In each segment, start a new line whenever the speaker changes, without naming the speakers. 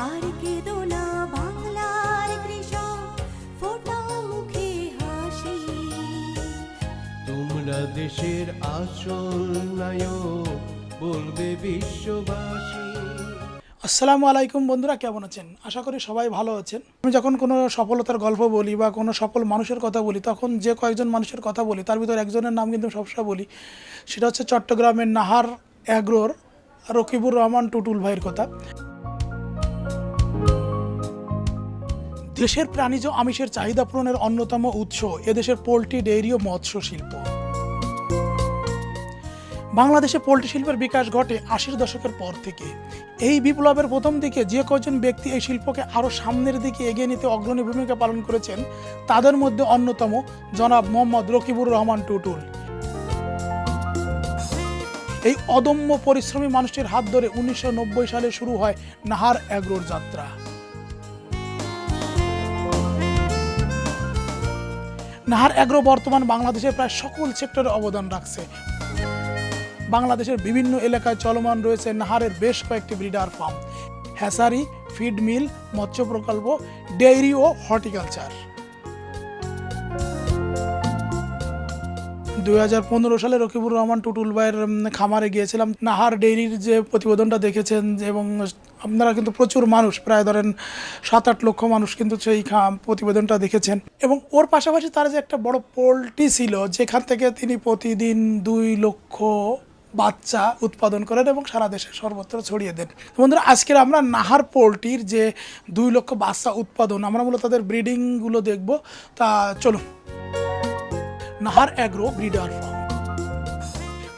আর কেঁদো না বাংলার কৃষক, ফোটাও মুখে হাসি।
তোমরা দেশের আসল নায়ক, বলবে বিশ্ববাসী।
আসসালামু আলাইকুম বন্ধুরা, কেমন আছেন? আশা করি সবাই ভালো আছেন। আমি যখন কোনো সফলতার গল্প বলি বা কোনো সফল মানুষের কথা বলি, তখন যে কয়েকজন মানুষের কথা বলি তার ভিতর একজনের নাম কিন্তু সবসময় বলি। সেটা হচ্ছে চট্টগ্রামের নাহার অ্যাগ্রোর রকিবুর রহমান টুটুল ভাইয়ের কথা। দেশের প্রাণীজ আমিষের চাহিদা পূরণের অন্যতম উৎস এদেশের পোলট্রি, ডেইরি ও মৎস্য শিল্প। বাংলাদেশে পোলট্রি শিল্পের বিকাশ ঘটে ৮০ দশকের পর থেকে। এই বিপ্লবের প্রথম দিকে যে কয়েকজন ব্যক্তি এই শিল্পকে আরও সামনের দিকে এগিয়ে নিতে অগ্রণী ভূমিকা পালন করেছেন, তাদের মধ্যে অন্যতম জনাব মোহাম্মদ রকিবুর রহমান টুটুল। এই অদম্য পরিশ্রমী মানুষটির হাত ধরে ১৯৯০ সালে শুরু হয় নাহার অ্যাগ্রোর যাত্রা। নাহার অ্যাগ্রো বর্তমান বাংলাদেশের প্রায় সকল সেক্টরে অবদান রাখছে। বাংলাদেশের বিভিন্ন এলাকায় চলমান রয়েছে নাহারের বেশ কয়েকটি ব্রিডার ফার্ম, হ্যাসারি, ফিড মিল, মৎস্য প্রকল্প, ডেইরি ও হর্টিকালচার। ২০১৫ সালে রকিবুর রহমান টুটুল ভাইয়ের খামারে গিয়েছিলাম। নাহার ডেইরির যে প্রতিবেদনটা দেখেছেন, এবং আপনারা কিন্তু প্রচুর মানুষ, প্রায় ধরেন ৭-৮ লক্ষ মানুষ কিন্তু সেই প্রতিবেদনটা দেখেছেন। এবং ওর পাশাপাশি তার যে একটা বড় পোলট্রি ছিল, যেখান থেকে তিনি প্রতিদিন ২ লক্ষ বাচ্চা উৎপাদন করেন এবং সারা দেশে সর্বত্র ছড়িয়ে দেন। বন্ধুরা, আজকের আমরা নাহার পোলট্রির যে ২ লক্ষ বাচ্চা উৎপাদন, আমরা মূলত তাদের ব্রিডিংগুলো দেখব। তা চলুন। Nahar agro breeder farm.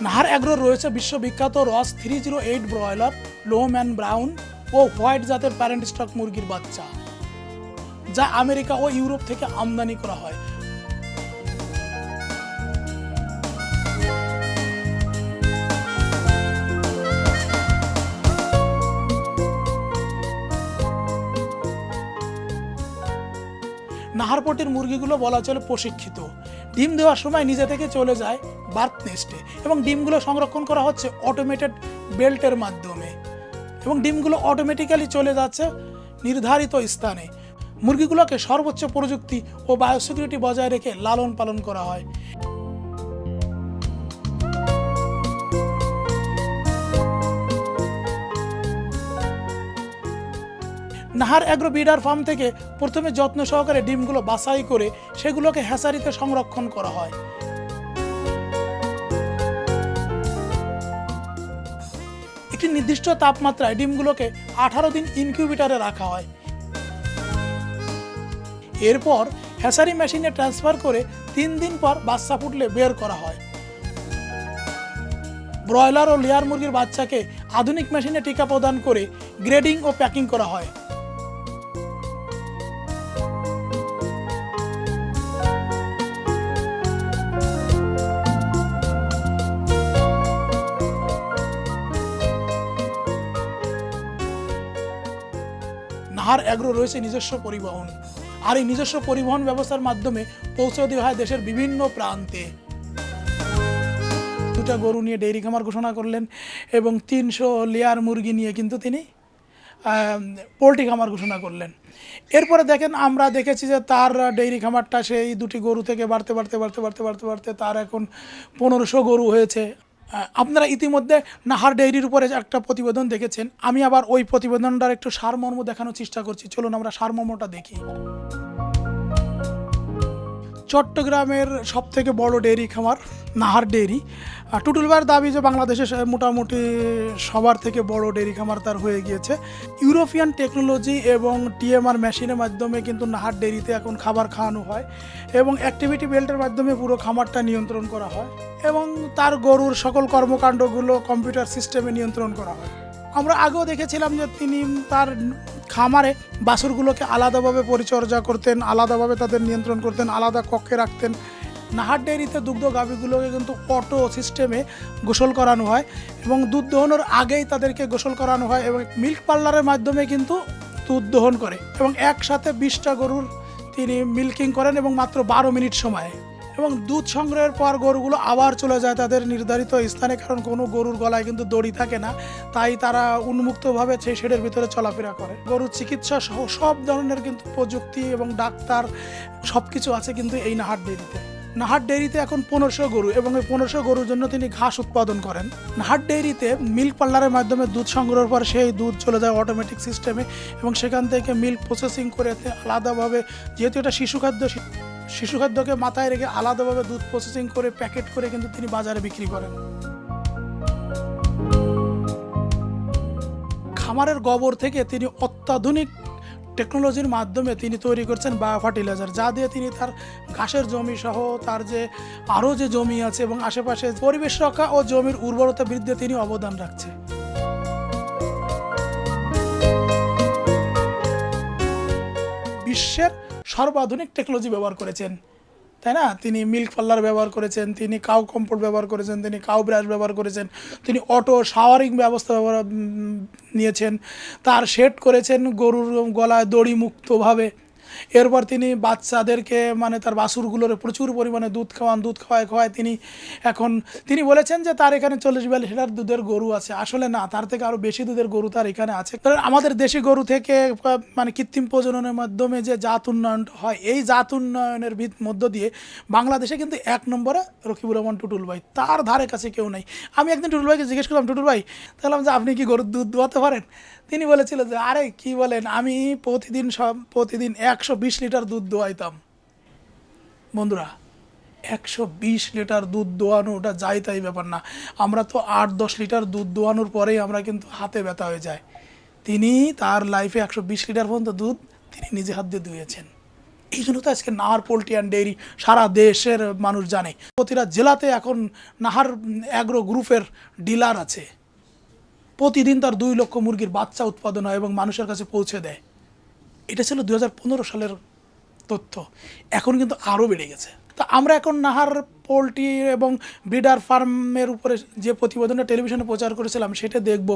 Nahar agro রয়েছে বিশ্ববিখ্যাত রস 308 ব্রয়লার, লোম্যান ব্রাউন ও হোয়াইট জাতের প্যারেন্ট স্টক মুরগির বাচ্চা, যা আমেরিকা ও ইউরোপ থেকে আমদানি করা হয়। নাহার পোলট্রির মুরগিগুলো বলা চলে প্রশিক্ষিত। ডিম দেওয়ার সময় নিজে থেকে চলে যায় বার্থ নেস্টে, এবং ডিমগুলো সংরক্ষণ করা হচ্ছে অটোমেটেড বেল্টের মাধ্যমে, এবং ডিমগুলো অটোমেটিক্যালি চলে যাচ্ছে নির্ধারিত স্থানে। মুরগিগুলোকে সর্বোচ্চ প্রযুক্তি ও বায়োসিকিউরিটি বজায় রেখে লালন পালন করা হয়। নাহার অ্যাগ্রো ব্রিডার ফার্ম থেকে প্রথমে যত্ন সহকারে ডিমগুলো বাছাই করে সেগুলোকে হ্যাচারিতে সংরক্ষণ করা হয়। একটি নির্দিষ্ট তাপমাত্রায় ডিমগুলোকে ১৮ দিন ইনকিউবেটরে রাখা হয়। এরপর হ্যাচারি মেশিনে ট্রান্সফার করে ৩ দিন পর বাচ্চা ফুটলে বের করা হয়। ব্রয়লার ও লেয়ার মুরগির বাচ্চাকে আধুনিক মেশিনে টিকা প্রদান করে গ্রেডিং ও প্যাকিং করা হয়। নাহার অ্যাগ্রো রয়েছে নিজস্ব পরিবহন, আর এই নিজস্ব পরিবহন ব্যবস্থার মাধ্যমে পৌঁছে দেওয়া হয় দেশের বিভিন্ন প্রান্তে। 2টা গরু নিয়ে ডেইরি খামার ঘোষণা করলেন, এবং ৩০০ লেয়ার মুরগি নিয়ে কিন্তু তিনি পোলট্রি খামার ঘোষণা করলেন। এরপরে দেখেন, আমরা দেখেছি যে তার ডেইরি খামারটা সেই 2টি গরু থেকে বাড়তে বাড়তে বাড়তে বাড়তে বাড়তে বাড়তে তার এখন ১৫০০ গরু হয়েছে। আপনারা ইতিমধ্যে নাহার ডেইরির উপরে একটা প্রতিবেদন দেখেছেন। আমি আবার ওই প্রতিবেদনটার একটু সারমর্ম দেখানোর চেষ্টা করছি। চলুন আমরা সারমর্মটা দেখি। চট্টগ্রামের সবথেকে বড় ডেইরি খামার নাহার ডেইরি। টুটুল ভাইয়ের দাবি যে বাংলাদেশে মোটামুটি সবার থেকে বড় ডেইরি খামার তার হয়ে গিয়েছে। ইউরোপিয়ান টেকনোলজি এবং টিএমআর মেশিনের মাধ্যমে কিন্তু নাহার ডেইরিতে এখন খাবার খাওয়ানো হয়, এবং অ্যাক্টিভিটি বেল্টের মাধ্যমে পুরো খামারটা নিয়ন্ত্রণ করা হয়, এবং তার গরুর সকল কর্মকাণ্ডগুলো কম্পিউটার সিস্টেমে নিয়ন্ত্রণ করা হয়। আমরা আগেও দেখেছিলাম যে তিনি তার খামারে বাছুরগুলোকে আলাদাভাবে পরিচর্যা করতেন, আলাদাভাবে তাদের নিয়ন্ত্রণ করতেন, আলাদা কক্ষে রাখতেন। নাহার ডেইরিতে দুগ্ধ গাভীগুলোকে কিন্তু অটো সিস্টেমে গোসল করানো হয়, এবং দুধ দোহনের আগেই তাদেরকে গোসল করানো হয়, এবং মিল্ক পার্লারের মাধ্যমে কিন্তু দুধ দোহন করে, এবং একসাথে 20টা গরুর তিনি মিল্কিং করেন, এবং মাত্র 12 মিনিট সময়ে। এবং দুধ সংগ্রহের পর গরুগুলো আবার চলে যায় তাদের নির্ধারিত স্থানে, কারণ কোনো গরুর গলায় কিন্তু দড়ি থাকে না, তাই তারা উন্মুক্তভাবে সেই শেডের ভিতরে চলাফেরা করে। গরুর চিকিৎসা সহ সব ধরনের কিন্তু প্রযুক্তি এবং ডাক্তার সব কিছু আছে কিন্তু এই নাহার ডেইরিতে। নাহার ডেইরিতে এখন 1500 গরু, এবং এই 1500 গরুর জন্য তিনি ঘাস উৎপাদন করেন। নাহার ডেইরিতে মিল্ক পার্লারের মাধ্যমে দুধ সংগ্রহের পর সেই দুধ চলে যায় অটোমেটিক সিস্টেমে, এবং সেখান থেকে মিল্ক প্রসেসিং করে আলাদাভাবে, যেহেতু এটা শিশু খাদ্যকে মাথায় রেখে আলাদাভাবে দুধ প্রসেসিং করে প্যাকেট করে কিন্তু তিনি বাজারে বিক্রি করেন। খামারের গোবর থেকে তিনি অত্যাধুনিক টেকনোলজির মাধ্যমে তিনি তৈরি করছেন বায়ো ফার্টিলাইজার, যা দিয়ে তিনি তার ঘাসের জমি সহ তার যে আরও যে জমি আছে এবং আশেপাশে পরিবেশ রক্ষা ও জমির উর্বরতা বৃদ্ধিতে তিনি অবদান রাখছে। বিশ্বের সর্বাধুনিক টেকনোলজি ব্যবহার করেছেন, তাই না? তিনি মিল্ক পার্লার ব্যবহার করেছেন, তিনি কাউ কম্পোর্ট ব্যবহার করেছেন, তিনি কাউ ব্রাশ ব্যবহার করেছেন, তিনি অটো শাওয়ারিং ব্যবস্থা নিয়েছেন, তার শেড করেছেন গরুর গলায় দড়ি মুক্তভাবে। এরপর তিনি বাচ্চাদেরকে মানে তার বাছুরগুলোর প্রচুর পরিমাণে দুধ খাওয়ায় তিনি বলেছেন যে তার এখানে 40-42 লিটার দুধের গরু আছে। আসলে না, তার থেকে আরও বেশি দুধের গরু তার এখানে আছে। আমাদের দেশি গরু থেকে মানে কৃত্রিম প্রজননের মাধ্যমে যে জাত উন্নয়ন হয়, এই জাত উন্নয়নের মধ্য দিয়ে বাংলাদেশে কিন্তু 1 নম্বরে রকিবুর রহমান টুটুল ভাই, তার ধারে কাছে কেউ নেই। আমি একদিন টুটুল ভাইকে জিজ্ঞেস করলাম, টুটুল ভাই তাহলে যে আপনি কি গরুর দুধ দোয়াতে পারেন? তিনি বলেছিল যে আরে কি বলেন, আমি প্রতিদিন 120 লিটার দুধ দোয়াইতাম। বন্ধুরা, 120 লিটার দুধ দোয়ানো ওটা যাই তাই ব্যাপার না। আমরা তো 8-10 লিটার দুধ দোয়ানোর পরেই আমরা কিন্তু হাতে ব্যথা হয়ে যায়। তিনি তার লাইফে 120 লিটার পর্যন্ত দুধ তিনি নিজে হাত দিয়ে দুয়েছেন। এই জন্য তো আজকে নাহার পোল্ট্রি অ্যান্ড ডেইরি সারা দেশের মানুষ জানে। প্রতিটা জেলাতে এখন নাহার অ্যাগ্রো গ্রুপের ডিলার আছে। প্রতিদিন তার 2 লক্ষ মুরগির বাচ্চা উৎপাদন হয় এবং মানুষের কাছে পৌঁছে দেয়। এটা ছিল 2015 সালের তথ্য, এখন কিন্তু আরও বেড়ে গেছে। তো আমরা এখন নাহার পোল্ট্রি এবং ব্রিডার ফার্মের উপরে যে প্রতিবেদনটা টেলিভিশনে প্রচার করেছিলাম সেটা দেখব।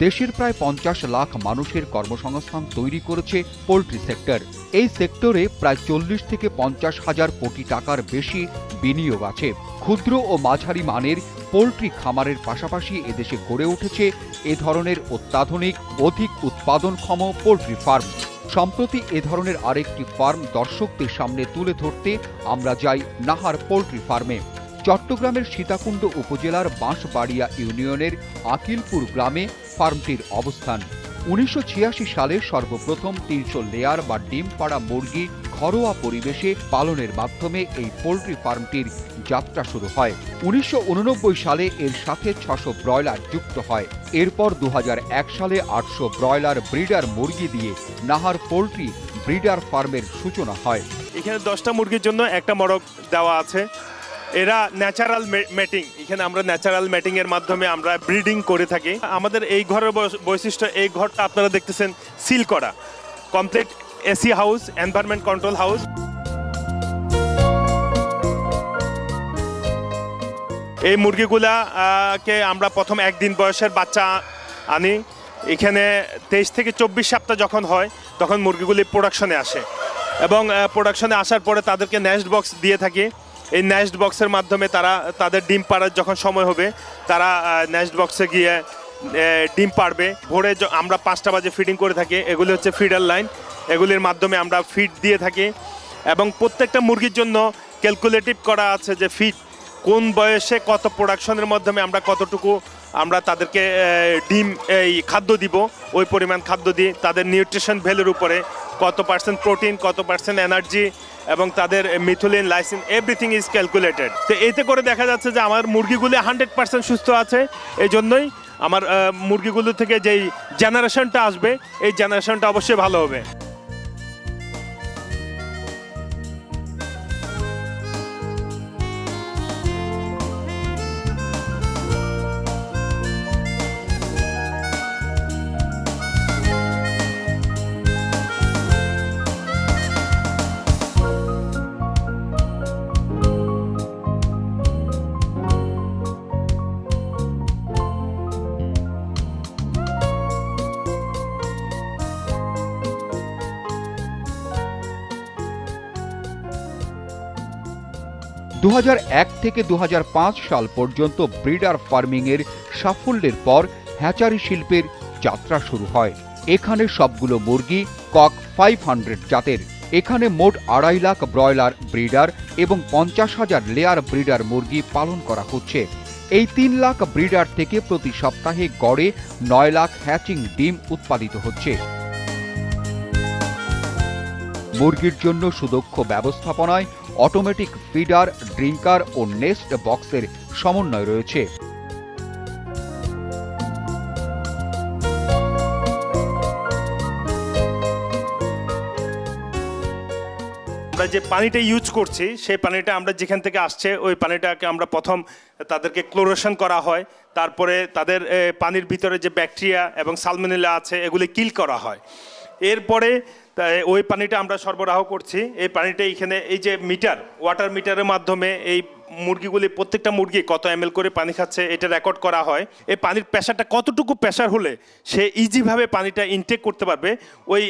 দেশের প্রায় 50 লাখ মানুষের কর্মসংস্থান তৈরি করেছে পোল্ট্রি সেক্টর। এই সেক্টরে প্রায় 40 থেকে 50 হাজার কোটি টাকার বেশি বিনিয়োগ আছে। ক্ষুদ্র ও মাঝারি মানের পোল্ট্রি খামারের পাশাপাশি এদেশে গড়ে উঠেছে এ ধরনের অত্যাধুনিক অধিক উৎপাদনক্ষম পোল্ট্রি ফার্ম। সম্প্রতি এ ধরনের আরেকটি ফার্ম দর্শকদের সামনে তুলে ধরতে আমরা যাই নাহার পোল্ট্রি ফার্মে। চট্টগ্রামের সীতাকুণ্ড উপজেলার বাঁশবাড়িয়া ইউনিয়নের আকিলপুর গ্রামে ফার্মটির অবস্থান। 1986 সালে সর্বপ্রথম 300 লেয়ার বা ডিম পাড়া মুরগি ঘরোয়া পরিবেশে পালনের মাধ্যমে এই পোল্ট্রি ফার্মটির যাত্রা শুরু হয়। 1989 সালে এর সাথে 600 ব্রয়লার যুক্ত হয়। এরপর 2001 সালে 800 ব্রয়লার ব্রিডার মুরগি দিয়ে নাহার পোল্ট্রি ব্রিডার ফার্মের সূচনা হয়।
এখানে 10টা মুরগির জন্য একটা মোরগ দেওয়া আছে। এরা ন্যাচারাল ম্যাটিং, এখানে আমরা ন্যাচারাল ম্যাটিং এর মাধ্যমে আমরা ব্রিডিং করে থাকি। আমাদের এই ঘরের বৈশিষ্ট্য, এই ঘরটা আপনারা দেখতেছেন সিল করা, complete AC house, environment control house. এই মুরগিগুলাকে আমরা প্রথম 1 দিন বয়সের বাচ্চা আনি। এখানে 23 থেকে 24 সপ্তাহ যখন হয় তখন মুরগিগুলি প্রোডাকশনে আসে, এবং প্রোডাকশনে আসার পরে তাদেরকে নেস্ট বক্স দিয়ে থাকি। এই নেস্ট বক্সের মাধ্যমে তারা তাদের ডিম পাড়ার যখন সময় হবে তারা নেস্ট বক্সে গিয়ে ডিম পাড়বে। ভোরে আমরা 5টা বাজে ফিডিং করে থাকি। এগুলি হচ্ছে ফিডার লাইন, এগুলির মাধ্যমে আমরা ফিড দিয়ে থাকি। এবং প্রত্যেকটা মুরগির জন্য ক্যালকুলেটিভ করা আছে যে ফিড কোন বয়সে কত প্রোডাকশনের মাধ্যমে আমরা কতটুকু আমরা তাদেরকে ডিম এই খাদ্য দিব, ওই পরিমাণ খাদ্য দিই। তাদের নিউট্রিশন ভ্যালুর উপরে কত পার্সেন্ট প্রোটিন, কত পার্সেন্ট এনার্জি এবং তাদের মিথুলিন, লাইসিন, এভরিথিং ইজ ক্যালকুলেটেড। তো এতে করে দেখা যাচ্ছে যে আমার মুরগিগুলি 100% সুস্থ আছে। এই জন্যই আমার মুরগিগুলো থেকে যেই জেনারেশনটা আসবে এই জেনারেশনটা অবশ্যই ভালো হবে।
2001 থেকে 2005 সাল পর্যন্ত ব্রিডার ফার্মিংয়ের সাফল্যের পর হ্যাচারি শিল্পের যাত্রা শুরু হয়। এখানে সবগুলো মুরগি কক 500 জাতের। এখানে মোট 2.5 লাখ ব্রয়লার ব্রিডার এবং 50,000 লেয়ার ব্রিডার মুরগি পালন করা হচ্ছে। এই 3 লাখ ব্রিডার থেকে প্রতি সপ্তাহে গড়ে 9 লাখ হ্যাচিং ডিম উৎপাদিত হচ্ছে। মুরগির জন্য সুদক্ষ ব্যবস্থাপনায় অটোমেটিক ফিডার, ড্রিঙ্কার ও নেস্ট বক্সের সমন্বয় রয়েছে।
আমরা যে পানিটা ইউজ করছি সেই পানিটা আমরা যেখান থেকে আসছে ওই পানিটাকে আমরা প্রথম তাদেরকে ক্লোরেশন করা হয়, তারপরে তাদের পানির ভিতরে যে ব্যাকটেরিয়া এবং সালমোনেলা আছে এগুলি কিল করা হয়। এরপরে ওই পানিটা আমরা সরবরাহ করছি। এই পানিটা এখানে এই যে মিটার, ওয়াটার মিটারের মাধ্যমে এই মুরগিগুলি, প্রত্যেকটা মুরগি কত ml করে পানি খাচ্ছে এটা রেকর্ড করা হয়। এই পানির প্রেশারটা কতটুকু প্রেশার হলে সে ইজিভাবে পানিটা ইনটেক করতে পারবে, ওই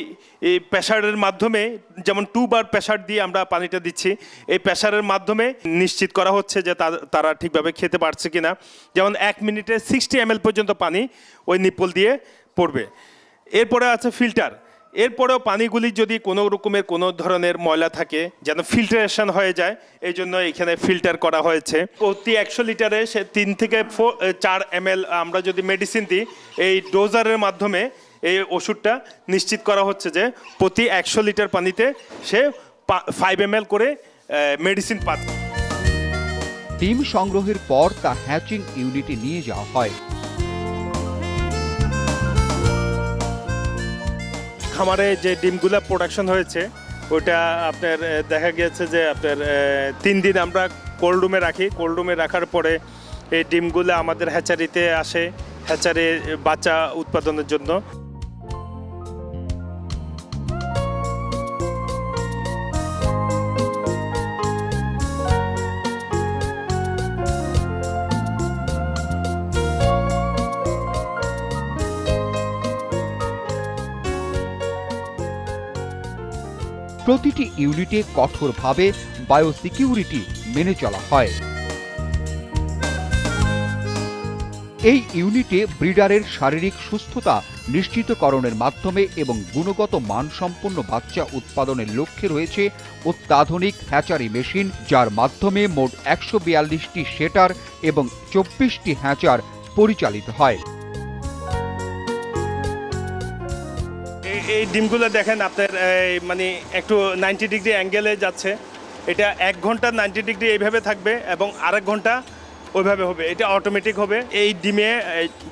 প্রেশারের মাধ্যমে, যেমন 2 বার প্রেশার দিয়ে আমরা পানিটা দিচ্ছি, এই প্রেশারের মাধ্যমে নিশ্চিত করা হচ্ছে যে তারা ঠিকভাবে খেতে পারছে কিনা। যেমন 1 মিনিটে 60 ml পর্যন্ত পানি ওই নিপল দিয়ে পড়বে। এরপরে আছে ফিল্টার। এরপরেও পানিগুলি যদি কোনো রকমের কোনো ধরনের ময়লা থাকে যেন ফিল্টারেশন হয়ে যায়, এই জন্য এখানে ফিল্টার করা হয়েছে। প্রতি 100 লিটারে সে 3 থেকে 4 ml আমরা যদি মেডিসিন দিই, এই ডোজারের মাধ্যমে এই ওষুধটা নিশ্চিত করা হচ্ছে যে প্রতি 100 লিটার পানিতে সে 5 ml করে মেডিসিন পাচ্ছে।
ডিম সংগ্রহের পর তা হ্যাচিং ইউনিটে নিয়ে যাওয়া হয়।
খামারে যে ডিমগুলা প্রোডাকশন হয়েছে ওটা আপনার দেখা গিয়েছে যে আপনার 3 দিন আমরা কোল্ড রুমে রাখি। কোল্ড রুমে রাখার পরে এই ডিমগুলো আমাদের হ্যাচারিতে আসে, হ্যাচারি বাচ্চা উৎপাদনের জন্য।
প্রতিটি ইউনিটে কঠোরভাবে বায়োসিকিউরিটি মেনে চলা হয়। এই ইউনিটে ব্রিডারের শারীরিক সুস্থতা নিশ্চিতকরণের মাধ্যমে এবং গুণগত মানসম্পন্ন বাচ্চা উৎপাদনের লক্ষ্যে রয়েছে অত্যাধুনিক হ্যাচারি মেশিন, যার মাধ্যমে মোট 142টি শেটার এবং 24টি হ্যাচার পরিচালিত হয়।
এই ডিমগুলো দেখেন আপনার মানে একটু 90 ডিগ্রি অ্যাঙ্গেলে যাচ্ছে। এটা 1 ঘন্টা 90 ডিগ্রি এইভাবে থাকবে এবং আরেক ঘন্টা ওইভাবে হবে। এটা অটোমেটিক হবে। এই ডিমে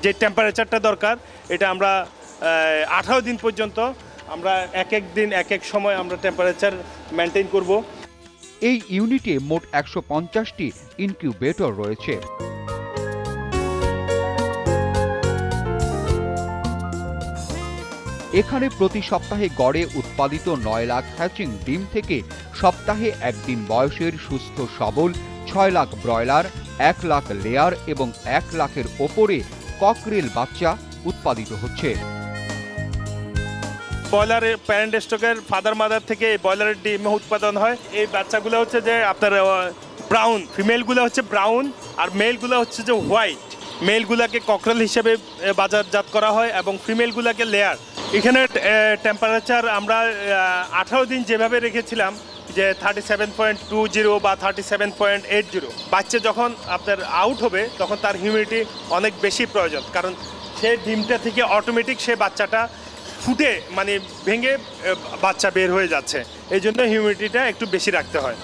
যে টেম্পারেচারটা দরকার এটা আমরা 18 দিন পর্যন্ত আমরা এক এক দিন এক এক সময় আমরা টেম্পারেচার মেনটেন করব।
এই ইউনিটে মোট 150টি ইনকিউবেটর রয়েছে। এখানে প্রতি সপ্তাহে গড়ে উৎপাদিত 9 লাখ হ্যাচিং ডিম থেকে সপ্তাহে 1 দিন বয়সের সুস্থ সবল 6 লাখ ব্রয়লার, 1 লাখ লেয়ার এবং 1 লাখের ওপরে ককরেল বাচ্চা উৎপাদিত হচ্ছে।
ব্রয়লারের প্যারেন্ট স্টকের ফাদার মাদার থেকে এই ব্রয়লারের ডিম উৎপাদন হয়। এই বাচ্চাগুলো হচ্ছে যে আপনার ব্রাউন, ফিমেলগুলো হচ্ছে ব্রাউন আর মেলগুলো হচ্ছে যে হোয়াইট। মেলগুলোকে ককরেল হিসেবে বাজারজাত করা হয় এবং ফিমেলগুলোকে লেয়ার। এখানে টেম্পারেচার আমরা 18 দিন যেভাবে রেখেছিলাম যে 37.20 বা 37.80, বাচ্চা যখন আপনার আউট হবে তখন তার হিউমিডিটি অনেক বেশি প্রয়োজন, কারণ সে ডিমটা থেকে অটোমেটিক সে বাচ্চাটা ফুটে মানে ভেঙে বাচ্চা বের হয়ে যাচ্ছে, এই জন্য হিউমিডিটিটা একটু বেশি রাখতে হয়।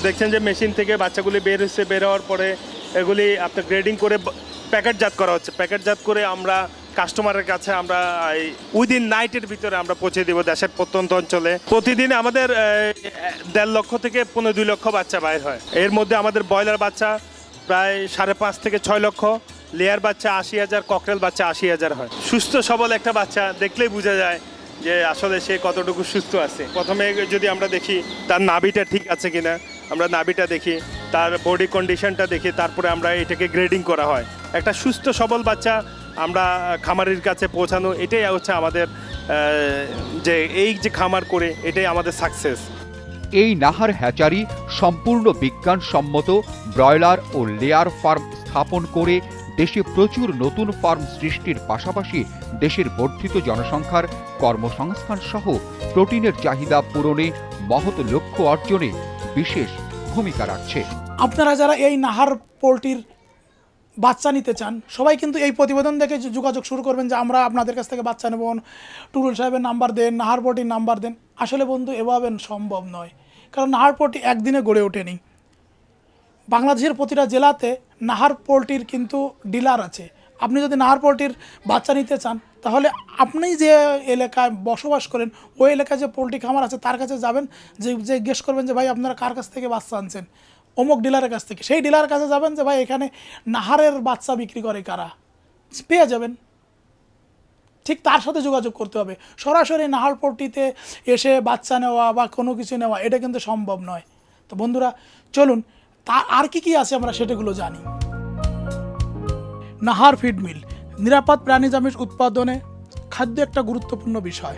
দেখছেন যে মেশিন থেকে বাচ্চাগুলি বের হচ্ছে, বের হওয়ার পরে এগুলি আপনার গ্রেডিং করে প্যাকেটজাত করা হচ্ছে। প্যাকেটজাত করে আমরা কাস্টমারের কাছে আমরা উইদিন নাইটের ভিতরে আমরা পৌঁছে দেবো দেশের প্রত্যন্ত অঞ্চলে। প্রতিদিন আমাদের 1.5 লক্ষ থেকে 2 লক্ষ বাচ্চা বাইর হয়। এর মধ্যে আমাদের ব্রয়লার বাচ্চা প্রায় 5.5 থেকে 6 লক্ষ, লেয়ার বাচ্চা 80,000, ককরেল বাচ্চা 80,000 হয়। সুস্থ সবল একটা বাচ্চা দেখলেই বোঝা যায় যে আসলে সে কতটুকু সুস্থ আছে। প্রথমে যদি আমরা দেখি তার নাভিটা ঠিক আছে কিনা, আমরা নাভিটা দেখি, তার বডি কন্ডিশনটা দেখি, তারপরে আমরা এটাকে গ্রেডিং করা হয়। একটা সুস্থ সবল বাচ্চা আমরা খামারির কাছে পৌঁছানো, এটাই হচ্ছে আমাদের যে এই যে খামার করে এটাই আমাদের সাকসেস।
এই নাহার হ্যাচারি সম্পূর্ণ বিজ্ঞানসম্মত ব্রয়লার ও লেয়ার ফার্ম স্থাপন করে দেশে প্রচুর নতুন ফার্ম সৃষ্টির পাশাপাশি দেশের বর্ধিত জনসংখ্যার কর্মসংস্থান সহ প্রোটিনের চাহিদা পূরণে মহৎ লক্ষ্য অর্জনে বিশেষ ভূমিকা রাখছে।
আপনারা যারা এই নাহার পোলট্রির বাচ্চা নিতে চান সবাই কিন্তু এই প্রতিবেদন দেখে যোগাযোগ শুরু করবেন যে আমরা আপনাদের কাছ থেকে বাচ্চা নেব, টুটুল সাহেবের নাম্বার দেন, নাহার পোলট্রির নাম্বার দেন। আসলে বন্ধু এভাবে সম্ভব নয়, কারণ নাহার পোলট্রি একদিনে গড়ে ওঠেনি। বাংলাদেশের প্রতিটা জেলাতে নাহার পোলট্রির কিন্তু ডিলার আছে। আপনি যদি নাহার পোলট্রির বাচ্চা নিতে চান তাহলে আপনি যে এলাকায় বসবাস করেন ওই এলাকায় যে পোলট্রি খামার আছে তার কাছে যাবেন, যে জিজ্ঞেস করবেন যে ভাই আপনারা কার কাছ থেকে বাচ্চা আনছেন, অমুক ডিলারের কাছ থেকে। সেই ডিলারের কাছে যাবেন যে ভাই এখানে নাহারের বাচ্চা বিক্রি করে কারা, পেয়ে যাবেন। ঠিক তার সাথে যোগাযোগ করতে হবে। সরাসরি নাহার পোলট্রিতে এসে বাচ্চা নেওয়া বা কোনো কিছু নেওয়া এটা কিন্তু সম্ভব নয়। তো বন্ধুরা চলুন তা আর কি আছে আমরা সেটাগুলো জানি। নাহার ফিড মিল নিরাপদ প্রাণীজ আমিষ উৎপাদনে খাদ্য একটা গুরুত্বপূর্ণ বিষয়।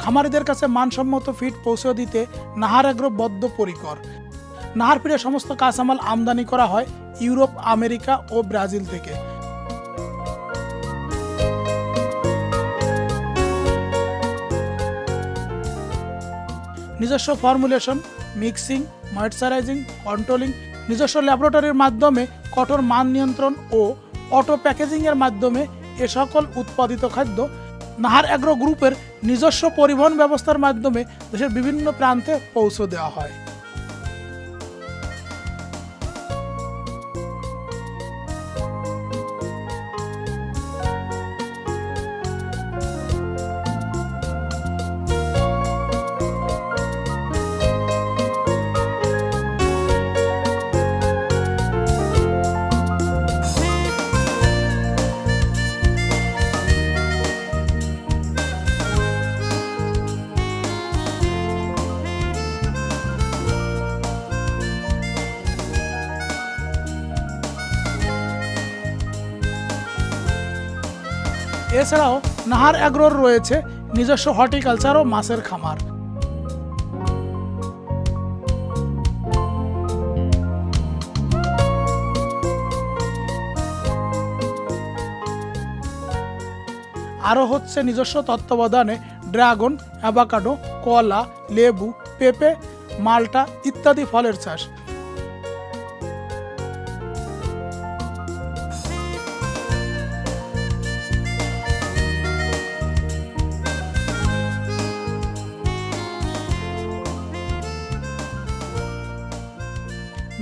খামারিদের কাছে মানসম্মত ফিড পৌঁছে দিতে নাহার এগ্রো বদ্ধপরিকর। নাহার ফিডের সমস্ত কাঁচামাল আমদানি করা হয় ইউরোপ, আমেরিকা ও ব্রাজিল থেকে। নিজস্ব ফর্মুলেশন, মিক্সিং, ময়েশ্চারাইজিং, কন্ট্রোলিং, নিজস্ব ল্যাবরেটরির মাধ্যমে কঠোর মান নিয়ন্ত্রণ ও অটো প্যাকেজিংয়ের মাধ্যমে এ সকল উৎপাদিত খাদ্য নাহার এগ্রো গ্রুপের নিজস্ব পরিবহন ব্যবস্থার মাধ্যমে দেশের বিভিন্ন প্রান্তে পৌঁছে দেওয়া হয়। এছাড়াও নাহার এগ্রোর রয়েছে নিজস্ব হর্টিকালচার ও মাছের খামার। আরও হচ্ছে নিজস্ব তত্ত্বাবধানে ড্রাগন, অ্যাভাকাডো, কলা, লেবু, পেঁপে, মাল্টা ইত্যাদি ফলের চাষ।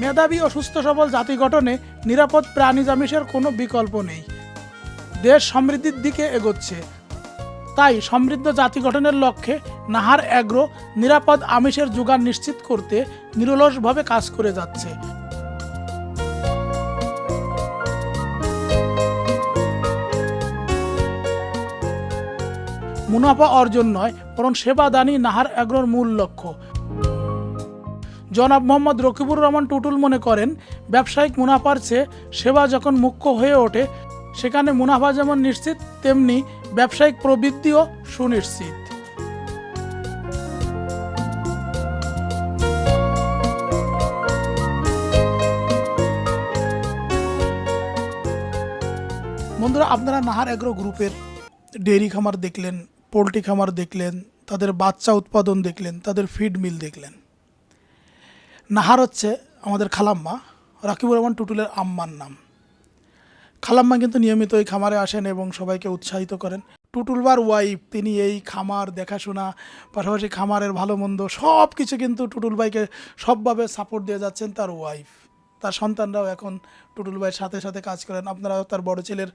মেধাবী ও সুস্থ সবল জাতি গঠনে নিরাপদ প্রাণীজ আমিষের কোনো বিকল্প নেই। দেশ সমৃদ্ধির দিকে এগোচ্ছে, তাই সমৃদ্ধ জাতি গঠনের লক্ষ্যে নাহার এগ্রো নিরাপদ আমিষের যোগান নিশ্চিত করতে নিরলসভাবে কাজ করে যাচ্ছে। মুনাফা অর্জন নয় বরং সেবাদানই নাহার এগ্রোর মূল লক্ষ্য। জনাব মোহাম্মদ রকিবুর রহমান টুটুল মনে করেন, ব্যবসায়িক মুনাফার চেয়ে সেবা যখন মুখ্য হয়ে ওঠে সেখানে মুনাফা যেমন নিশ্চিত তেমনি ব্যবসায়িক প্রবৃদ্ধিও সুনিশ্চিত। বন্ধুরা আপনারা নাহার এগ্রো গ্রুপের ডেইরি খামার দেখলেন, পোলট্রি খামার দেখলেন, তাদের বাচ্চা উৎপাদন দেখলেন, তাদের ফিড মিল দেখলেন। নাহার হচ্ছে আমাদের খালাম্মা রাকিবুর রহমান টুটুলের আম্মার নাম। খালাম্মা কিন্তু নিয়মিত এই খামারে আসেন এবং সবাইকে উৎসাহিত করেন। টুটুলবার ওয়াইফ তিনি এই খামার দেখাশোনা পাশাপাশি খামারের ভালো মন্দ সব কিছু কিন্তু টুটুল ভাইকে সবভাবে সাপোর্ট দিয়ে যাচ্ছেন তার ওয়াইফ। তার সন্তানরাও এখন টুটুল ভাইয়ের সাথে সাথে কাজ করেন। আপনারা তার বড় ছেলের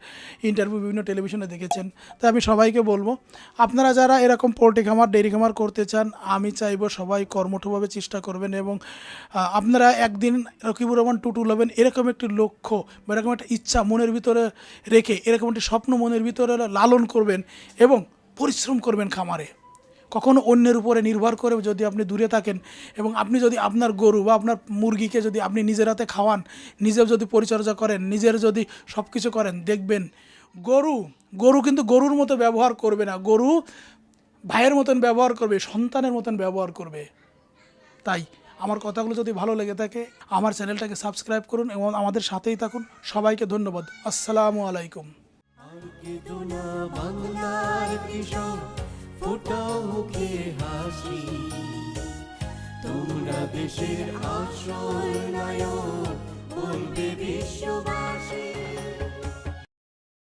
ইন্টারভিউ বিভিন্ন টেলিভিশনে দেখেছেন। তাই আমি সবাইকে বলবো আপনারা যারা এরকম পোলট্রি খামার, ডেইরি খামার করতে চান, আমি চাইবো সবাই কর্মঠভাবে চেষ্টা করবেন এবং আপনারা একদিন রকিবুর রহমান টুটুল হবেন এরকম একটি লক্ষ্য বা এরকম একটা ইচ্ছা মনের ভিতরে রেখে, এরকম একটি স্বপ্ন মনের ভিতরে লালন করবেন এবং পরিশ্রম করবেন খামারে। কখনো অন্যের উপরে নির্ভর করে যদি আপনি দূরে থাকেন এবং আপনি যদি আপনার গরু বা আপনার মুরগিকে যদি আপনি নিজের হাতে খাওয়ান, নিজের যদি পরিচর্যা করেন, নিজের যদি সব কিছু করেন, দেখবেন গরু কিন্তু গরুর মতো ব্যবহার করবে না, গরু ভাইয়ের মতন ব্যবহার করবে, সন্তানের মতন ব্যবহার করবে। তাই আমার কথাগুলো যদি ভালো লেগে থাকে আমার চ্যানেলটাকে সাবস্ক্রাইব করুন এবং আমাদের সাথেই থাকুন। সবাইকে ধন্যবাদ। আসসালামু আলাইকুম।
আর কেঁদো না বাংলার কৃষক, ফোটাও মুখে হাসি, তোমরা দেশের আশ্রয়